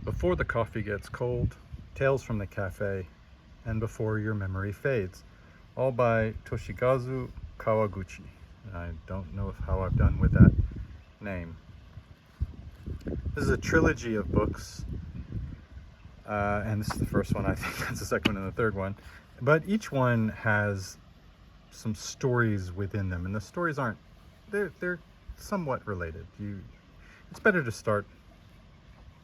Before the coffee gets cold, Tales from the Cafe, and Before Your Memory Fades, all by Toshikazu Kawaguchi. I don't know how I've done with that name. This is a trilogy of books, and this is the first one. I think that's the second one and the third one. But each one has some stories within them, and the stories aren't, they're somewhat related. It's better to start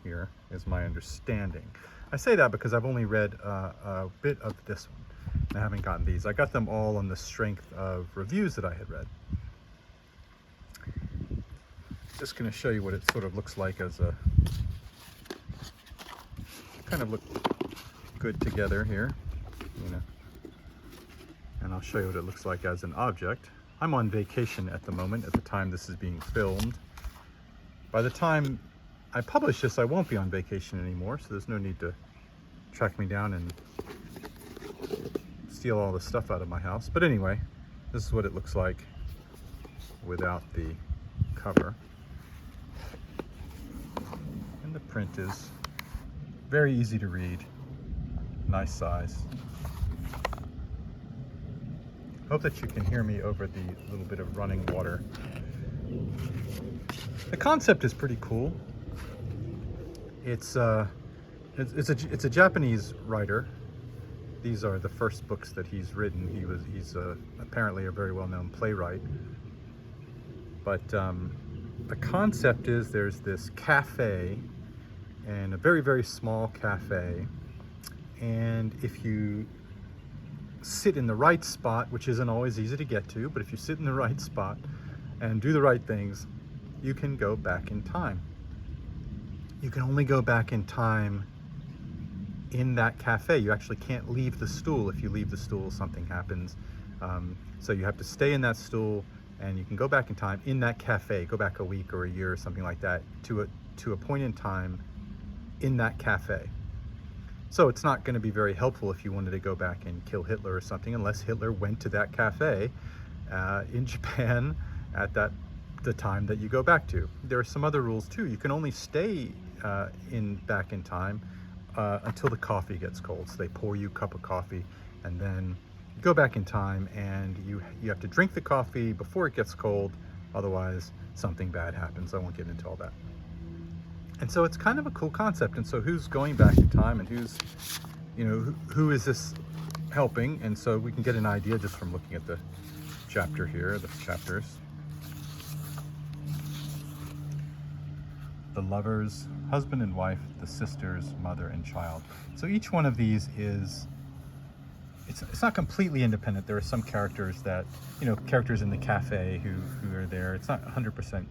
here, is my understanding. I say that because I've only read a bit of this one, and I haven't gotten these. I got them all on the strength of reviews that I had read. Just going to show you what it sort of looks like as a, kind of look good together here, you know. And I'll show you what it looks like as an object. I'm on vacation at the moment, at the time this is being filmed. By the time I publish this, I won't be on vacation anymore, so there's no need to track me down and steal all the stuff out of my house. But anyway, this is what it looks like without the cover. And the print is very easy to read, nice size. Hope that you can hear me over the little bit of running water. The concept is pretty cool. It's a Japanese writer. These are the first books that he's written. He's apparently a very well-known playwright. But the concept is there's this cafe, and a very, very small cafe, and if you sit in the right spot, which isn't always easy to get to, but if you sit in the right spot and do the right things, you can go back in time. You can only go back in time in that cafe. You actually can't leave the stool. If you leave the stool, something happens. So you have to stay in that stool, and you can go back in time in that cafe, go back a week or a year or something like that, to a point in time in that cafe. So it's not going to be very helpful if you wanted to go back and kill Hitler or something, unless Hitler went to that cafe in Japan at the time that you go back to. There are some other rules too. You can only stay back in time until the coffee gets cold. So they pour you a cup of coffee, and then you go back in time, and you have to drink the coffee before it gets cold. Otherwise, something bad happens. I won't get into all that. And so it's kind of a cool concept. And so who's going back in time, and who's, you know, who is this helping? And so we can get an idea just from looking at the chapter here, the chapters. The lovers, husband and wife, the sisters, mother and child. So each one of these is, it's not completely independent. There are some characters that, you know, characters in the cafe who are there. It's not 100%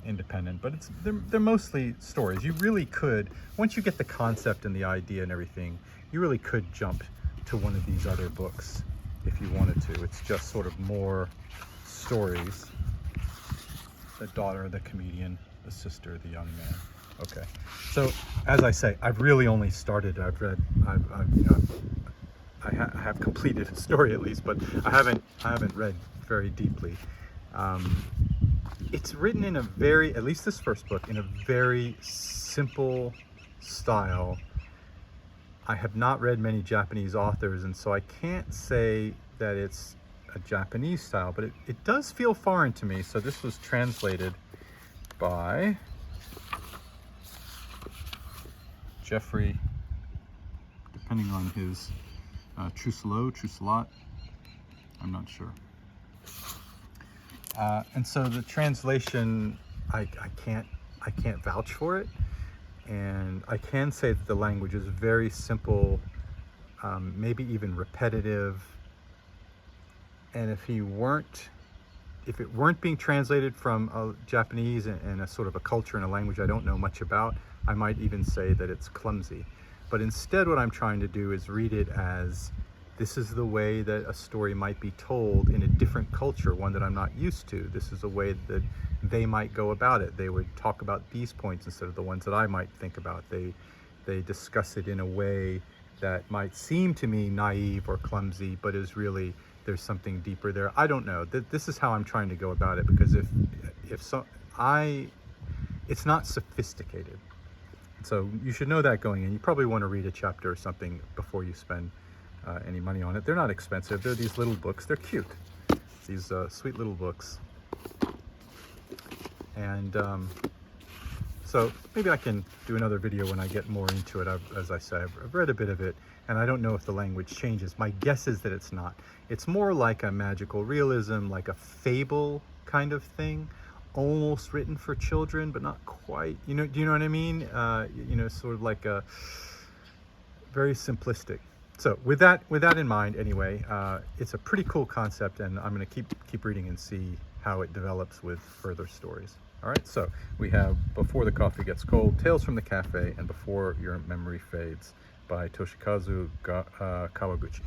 independent, but they're mostly stories. You really could, once you get the concept and the idea and everything, you really could jump to one of these other books if you wanted to. It's just sort of more stories. The daughter, the comedian, the sister, the young man. Okay, so as I say, I've really only started. I have completed a story at least, but I haven't read very deeply. It's written in a very, at least this first book, in a very simple style. I have not read many Japanese authors, and so I can't say that it's a Japanese style, but it does feel foreign to me. So this was translated by Jeffrey, depending on his Trousselot, I'm not sure. And so the translation, I can't vouch for it, and I can say that the language is very simple, maybe even repetitive. And if it weren't being translated from Japanese and a sort of a culture and a language I don't know much about, I might even say that it's clumsy. But instead, what I'm trying to do is read it as, this is the way that a story might be told in a different culture, one that I'm not used to. This is a way that they might go about it. They would talk about these points instead of the ones that I might think about. They discuss it in a way that might seem to me naive or clumsy, but is really, there's something deeper there. I don't know. This is how I'm trying to go about it, because if so, It's not sophisticated. So you should know that going in. You probably want to read a chapter or something before you spend any money on it. They're not expensive. They're these little books. They're cute. These sweet little books. And so maybe I can do another video when I get more into it. As I say, I've read a bit of it, and I don't know if the language changes. My guess is that it's not. It's more like a magical realism, like a fable kind of thing, almost written for children, but not quite. You know, do you know what I mean? You know, sort of like a very simplistic. So with that in mind, anyway, it's a pretty cool concept, and I'm going to keep reading and see how it develops with further stories. All right, so we have Before the Coffee Gets Cold, Tales from the Cafe, and Before Your Memory Fades by Toshikazu Kawaguchi.